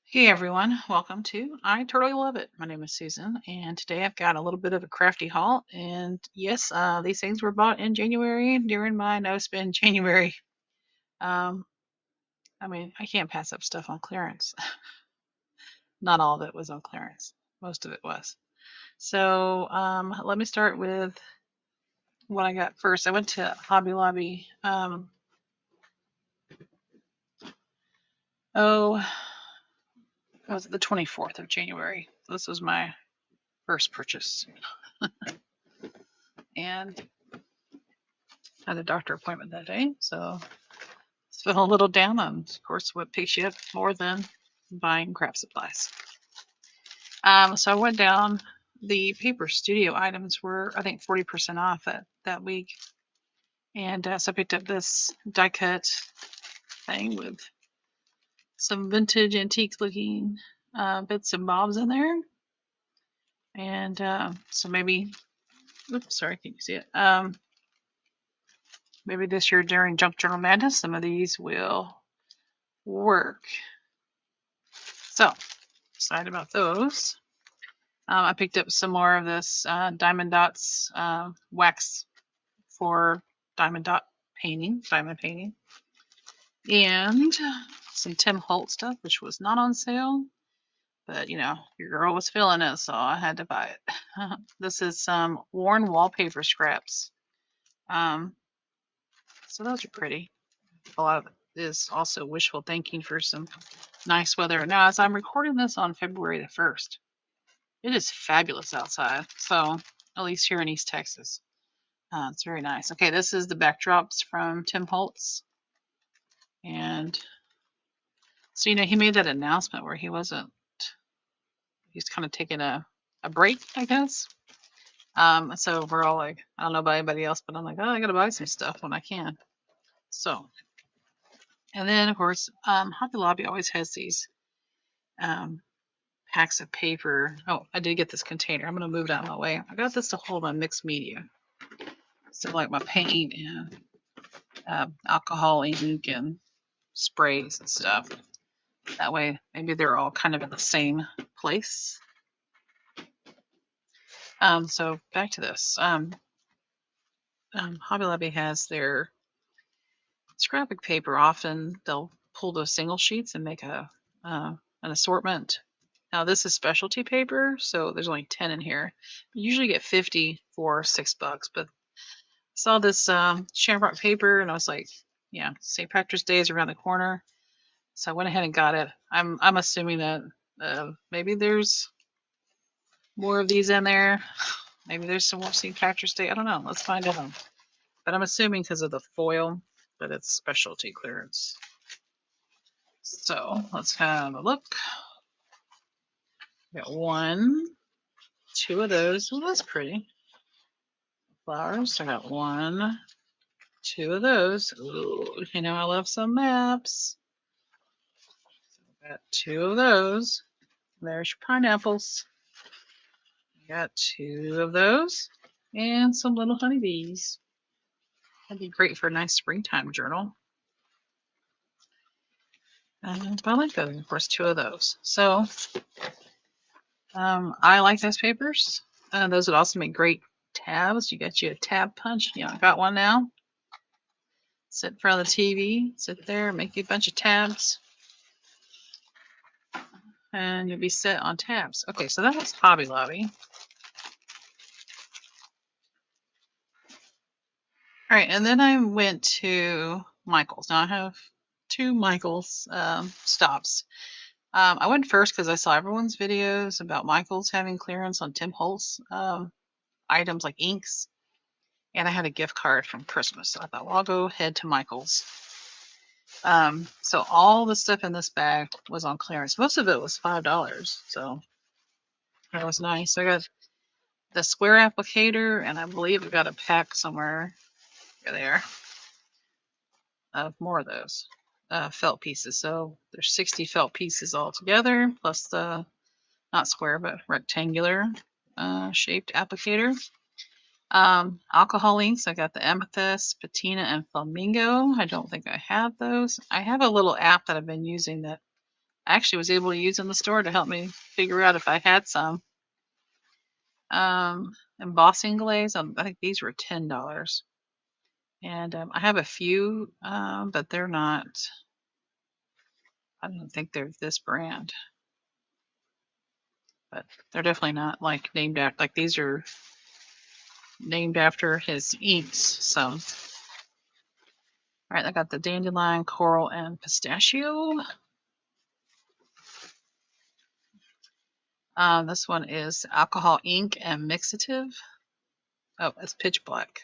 Hey everyone, welcome to I Totally Love It. My name is Susan, and today I've got a little bit of a crafty haul. And yes, these things were bought in January during my no spend January. Um, I can't pass up stuff on clearance. Not all of it was on clearance, most of it was. So let me start with what I got first. I went to Hobby Lobby. Oh, it was the 24th of January. This was my first purchase, and I had a doctor appointment that day, so feel a little down on, of course, what picks you up more than buying craft supplies. So I went down. The paper studio items were, I think, 40% off that week, and so I picked up this die cut thing with some vintage antique looking bits and bobs in there, and so maybe, oops, sorry, can you see it? Maybe this year during Junk Journal Madness, some of these will work. So excited about those. I picked up some more of this Diamond Dots wax for diamond painting, and some Tim Holt stuff, which was not on sale, but your girl was feeling it, so I had to buy it. This is some worn wallpaper scraps. So those are pretty. A lot of it is also wishful thinking for some nice weather. Now, as I'm recording this on February the 1st, it is fabulous outside. So, at least here in East Texas. It's very nice. Okay, this is the backdrops from Tim Holtz. And so, he made that announcement where he's kind of taking a break, I guess. So we're all like, I don't know about anybody else, but I'm like, oh, I gotta buy some stuff when I can. So, and then of course, Hobby Lobby always has these packs of paper. Oh, I did get this container. I'm gonna move it out of my way. I got this to hold my mixed media. So like my paint and alcohol ink and sprays and stuff. That way, maybe they're all kind of in the same place. So back to this. Hobby Lobby has their scrapbook paper. Often they'll pull those single sheets and make an assortment. Now this is specialty paper, so there's only 10 in here. You usually get 50 for $6, but I saw this shamrock paper and I was like, yeah, St. Patrick's Day is around the corner. So I went ahead and got it. I'm assuming that maybe there's more of these in there. Maybe there's some more St. Patrick's Day. I don't know. Let's find out. But I'm assuming because of the foil that it's specialty clearance. So let's have a look. Got one, two of those. Well, that's pretty. Flowers. I got one, two of those. Ooh, I love some maps. Got two of those. There's your pineapples. Got two of those. And some little honeybees. That'd be great for a nice springtime journal. And I like those, of course, two of those. So I like those papers. Those would also make great tabs. You got you a tab punch. I got one now. Sit in front of the TV, sit there, make you a bunch of tabs, and you'll be set on tabs. Okay, so that was Hobby Lobby. All right, and then I went to Michael's. Now I have two Michael's stops. I went first because I saw everyone's videos about Michael's having clearance on Tim Holtz items like inks, and I had a gift card from Christmas. So I thought, well, I'll go ahead to Michael's. So all the stuff in this bag was on clearance. Most of it was $5, so that was nice. So I got the square applicator, and I believe I got a pack somewhere there of more of those felt pieces. So there's 60 felt pieces all together, plus the not square but rectangular shaped applicator. Alcohol inks. I got the amethyst, patina, and flamingo. I don't think I have those. I have a little app that I've been using that I actually was able to use in the store to help me figure out if I had some. Embossing glaze, I think these were $10. And I have a few, but they're not, I don't think they're this brand. But they're definitely not like named after, like these are named after his inks. So, all right, I got the dandelion, coral, and pistachio. This one is alcohol ink and mixative. Oh, it's pitch black.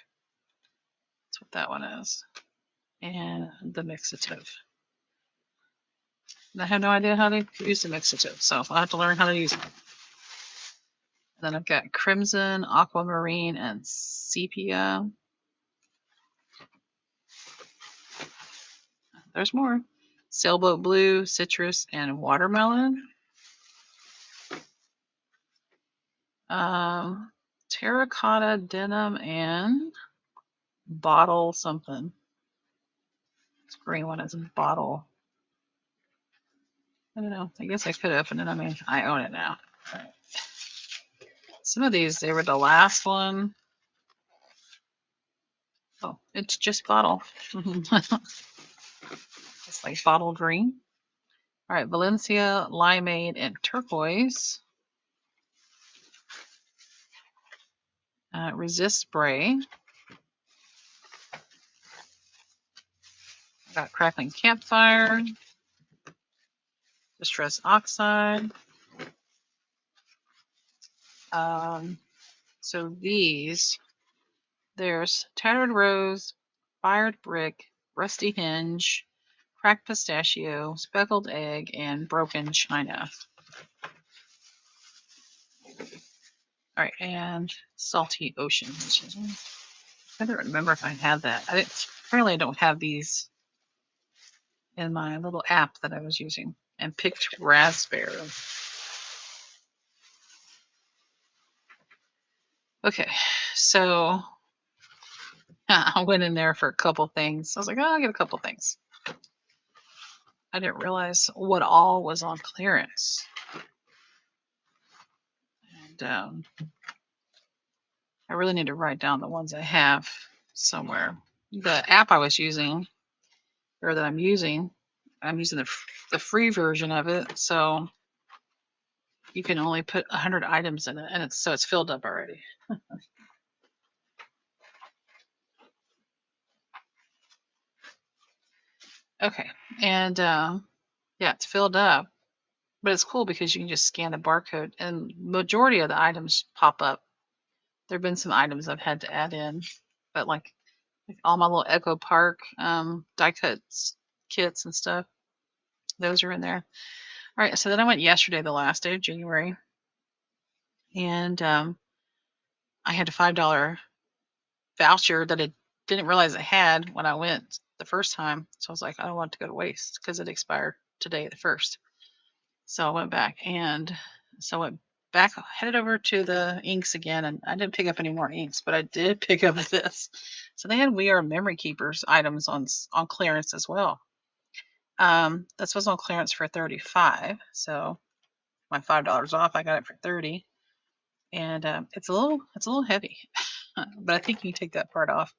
That's what that one is. And the mixative. And I have no idea how to use the mixative, so I'll have to learn how to use it. And then I've got crimson, aquamarine, and sepia. There's more. Sailboat blue, citrus, and watermelon. Terracotta, denim, and bottle something. This green one is a bottle. I don't know. I guess I could open it. I mean, I own it now. Right. Some of these, they were the last one. Oh, it's just bottle. It's like bottle green. All right, Valencia, limeade, and turquoise. Resist spray. Got crackling campfire. Distress oxide. So these, there's tattered rose, fired brick, rusty hinge, cracked pistachio, speckled egg, and broken china. All right, and salty ocean. I don't remember if I had that. Apparently I don't have these in my little app that I was using. And picked raspberry. Okay, so I went in there for a couple things. I was like, oh, I'll get a couple things. I didn't realize what all was on clearance. And I really need to write down the ones I have somewhere. The app I was using, or that I'm using the free version of it, so you can only put 100 items in it, and it's filled up already. Okay, and yeah, it's filled up, but it's cool because you can just scan the barcode, and majority of the items pop up. There have been some items I've had to add in, but like all my little Echo Park die cuts kits and stuff, those are in there. All right, so then I went yesterday, the last day of January, and I had a $5 voucher that I didn't realize I had when I went the first time. So I was like, I don't want it to go to waste because it expired today, the 1st. So I went back headed over to the inks again, and I didn't pick up any more inks, but I did pick up this. So they had We Are Memory Keepers items on clearance as well. This was on clearance for $35, so my $5 off, I got it for $30, and it's a little heavy, but I think you can take that part off.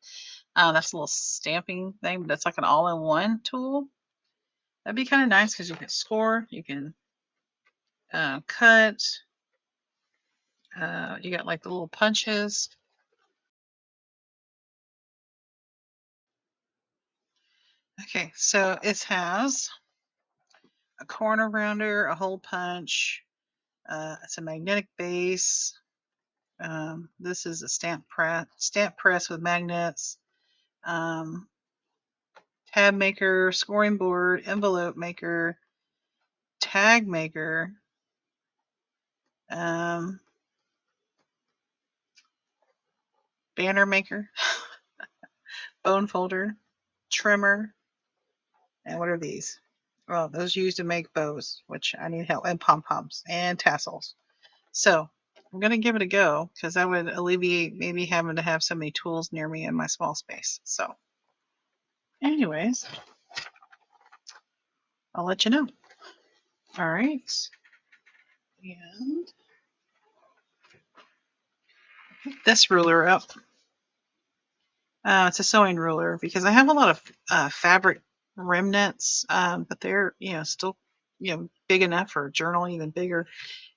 That's a little stamping thing, but it's like an all-in-one tool. That'd be kind of nice because you can score, you can cut. You got like the little punches. Okay, so it has a corner rounder, a hole punch. It's a magnetic base. This is a stamp press with magnets. Tab maker, scoring board, envelope maker, tag maker. Banner maker, bone folder, trimmer, and what are these? Well, those used to make bows, which I need help, and pom-poms and tassels. So I'm going to give it a go because that would alleviate maybe having to have so many tools near me in my small space. So anyways, I'll let you know. All right. And pick this ruler up. It's a sewing ruler because I have a lot of fabric remnants, but they're still big enough for a journal, even bigger.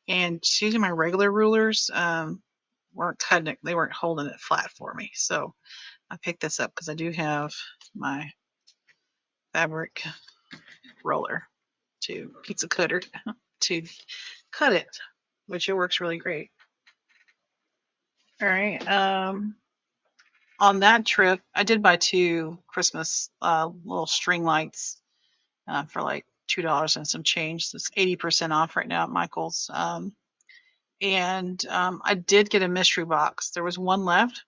And just using my regular rulers weren't cutting it; they weren't holding it flat for me. So I picked this up because I do have my fabric roller to pizza cutter to cut it, which it works really great. All right. On that trip, I did buy 2 Christmas little string lights for like $2 and some change. So it's 80% off right now at Michael's. And I did get a mystery box. There was one left.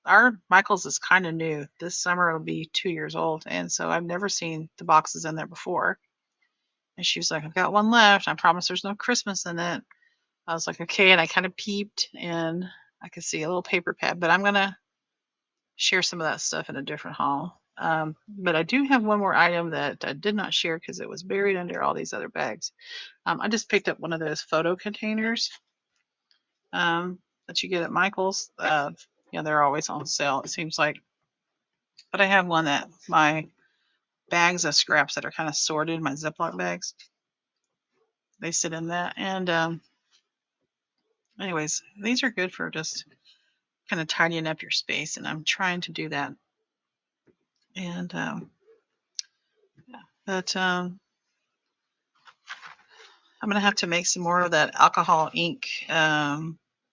Our Michael's is kind of new. This summer it'll be 2 years old, and so I've never seen the boxes in there before. And she was like, "I've got one left. I promise there's no Christmas in it." I was like, "Okay," and I kind of peeped, and I could see a little paper pad. But I'm gonna share some of that stuff in a different haul. But I do have one more item that I did not share because it was buried under all these other bags. I just picked up one of those photo containers that you get at Michael's. They're always on sale, it seems like. But I have one that my bags of scraps that are kind of sorted, my Ziploc bags, they sit in that. And anyways, these are good for just kind of tidying up your space, and I'm trying to do that. And but I'm gonna have to make some more of that alcohol ink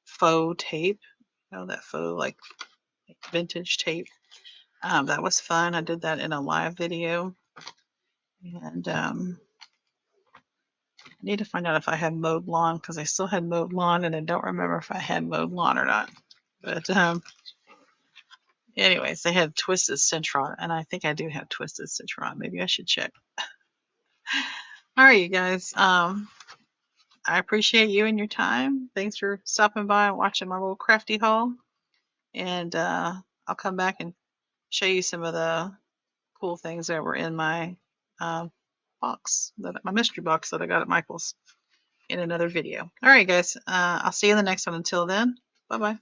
faux tape. That faux like vintage tape. That was fun. I did that in a live video, and I need to find out if I had mowed lawn because I still had mowed lawn, and I don't remember if I had mowed lawn or not. But anyways, they had twisted citron, and I think I do have twisted citron. Maybe I should check. All right, you guys. I appreciate you and your time. Thanks for stopping by and watching my little crafty haul. And I'll come back and show you some of the cool things that were in my box, my mystery box that I got at Michael's in another video. All right, guys. I'll see you in the next one. Until then, bye bye.